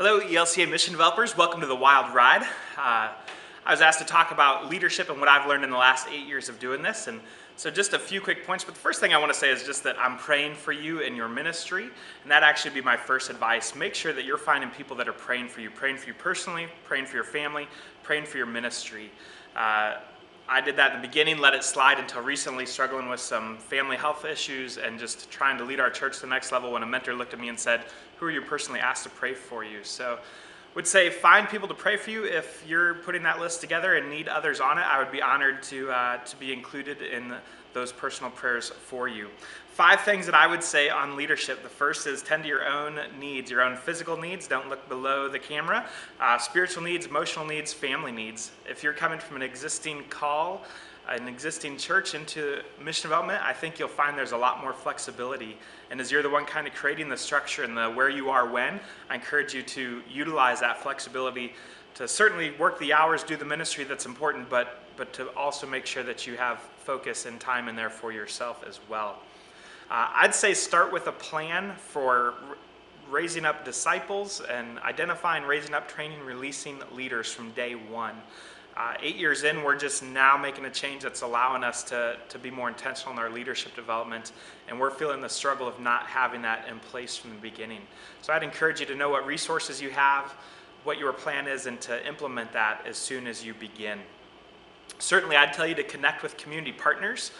Hello, ELCA mission developers. Welcome to the Wild Ride. I was asked to talk about leadership and what I've learned in the last 8 years of doing this. And so just a few quick points, but the first thing I want to say is just that I'm praying for you in your ministry, and that actually be my first advice. Make sure that you're finding people that are praying for you personally, praying for your family, praying for your ministry. I did that in the beginning, let it slide until recently, struggling with some family health issues and just trying to lead our church to the next level when a mentor looked at me and said, who are you personally asked to pray for you? So would say find people to pray for you. If you're putting that list together and need others on it, I would be honored to be included in those personal prayers for you. 5 things that I would say on leadership. The first is tend to your own needs, your own physical needs. Don't look below the camera. Spiritual needs, emotional needs, family needs. If you're coming from an existing call, an existing church into mission development, I think you'll find there's a lot more flexibility. And as you're the one kind of creating the structure and the where you are when, I encourage you to utilize that flexibility to certainly work the hours, do the ministry that's important, but to also make sure that you have focus and time in there for yourself as well. I'd say start with a plan for raising up disciples and identifying, raising up, training, releasing leaders from day one. 8 years in, we're just now making a change that's allowing us to be more intentional in our leadership development, and we're feeling the struggle of not having that in place from the beginning. So I'd encourage you to know what resources you have, what your plan is, and to implement that as soon as you begin. Certainly, I'd tell you to connect with community partners.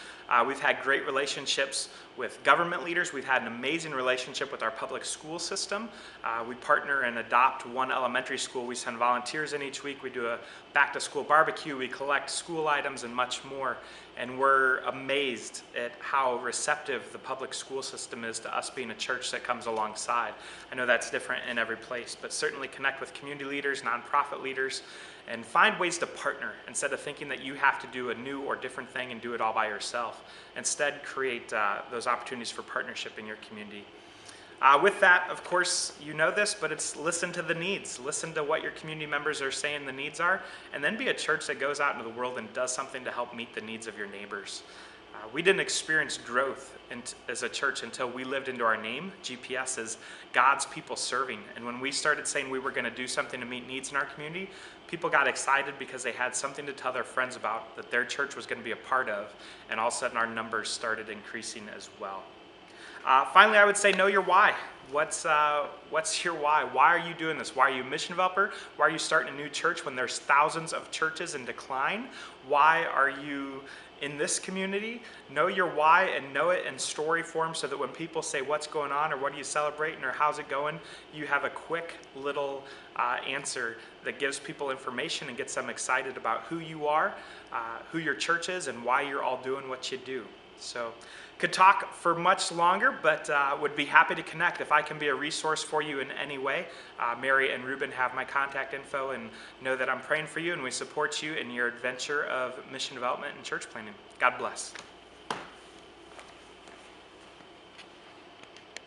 We've had great relationships with government leaders. We've had an amazing relationship with our public school system. We partner and adopt one elementary school. We send volunteers in each week. We do a back-to-school barbecue. We collect school items and much more. And we're amazed at how receptive the public school system is to us being a church that comes alongside. I know that's different in every place, but certainly connect with community leaders, nonprofit leaders, and find ways to partner instead of thinking that you have to do a new or different thing and do it all by yourself. Instead, create those opportunities for partnership in your community. With that, of course, you know this, but it's listen to the needs. Listen to what your community members are saying the needs are, and then be a church that goes out into the world and does something to help meet the needs of your neighbors. We didn't experience growth as a church until we lived into our name. GPS is God's people serving. And when we started saying we were going to do something to meet needs in our community, people got excited because they had something to tell their friends about that their church was going to be a part of. And all of a sudden our numbers started increasing as well. Finally, I would say know your why. What's your why? Why are you doing this? Why are you a mission developer? Why are you starting a new church when there's thousands of churches in decline? Why are you in this community? Know your why and know it in story form so that when people say what's going on or what are you celebrating or how's it going, you have a quick little answer that gives people information and gets them excited about who you are, who your church is, and why you're all doing what you do. So could talk for much longer, but would be happy to connect if I can be a resource for you in any way. Mary and Ruben have my contact info and know that I'm praying for you and we support you in your adventure of mission development and church planning. God bless.